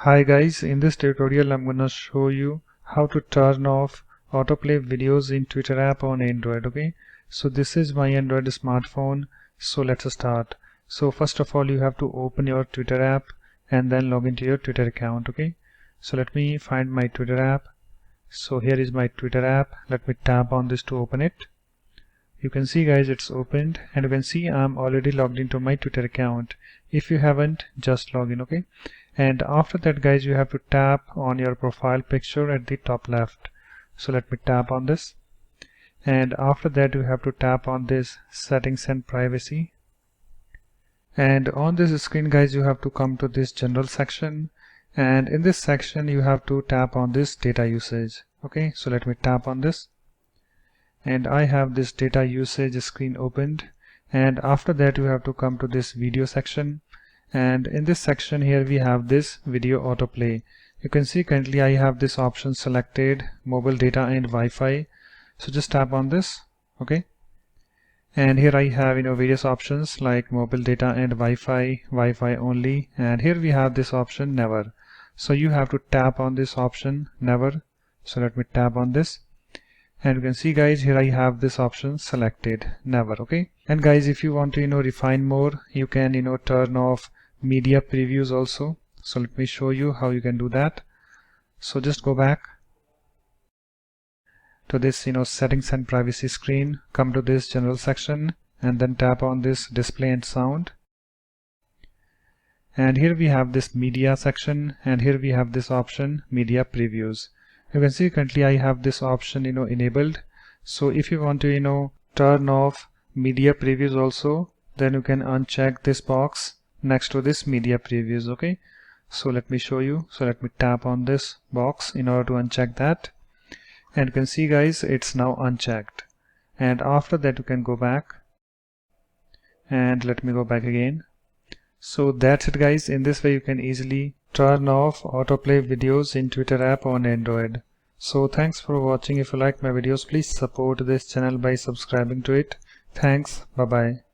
Hi guys, in this tutorial I'm gonna show you how to turn off autoplay videos in Twitter app on Android. Okay, so this is my Android smartphone, so let's start. So first of all you have to open your Twitter app and then log into your Twitter account. Okay, so let me find my Twitter app. So here is my Twitter app. Let me tap on this to open it. You can see guys, it's opened, and you can see I'm already logged into my Twitter account. If you haven't, just log in. Okay, and after that guys, you have to tap on your profile picture at the top left. So let me tap on this, and after that you have to tap on this settings and privacy, and on this screen guys you have to come to this general section, and in this section you have to tap on this data usage. Okay, so let me tap on this, and I have this data usage screen opened, and after that you have to come to this video section, and in this section here we have this video autoplay. You can see currently I have this option selected, mobile data and Wi-Fi, so just tap on this. Okay, and here I have various options like mobile data and Wi-Fi only, and here we have this option never, so you have to tap on this option never. So let me tap on this, and you can see guys, here I have this option selected never. Okay, and guys, if you want to refine more, you can turn off media previews also. So let me show you how you can do that. So just go back to this settings and privacy screen, come to this general section, and then tap on this display and sound, and here we have this media section, and here we have this option media previews. You can see currently I have this option enabled. So if you want to turn off media previews also, then you can uncheck this box next to this media previews. Okay, so let me show you. So let me tap on this box in order to uncheck that, and you can see guys, it's now unchecked, and after that you can go back, and let me go back again. So that's it guys. In this way you can easily turn off autoplay videos in Twitter app on Android. So thanks for watching. If you like my videos, please support this channel by subscribing to it. Thanks. Bye bye.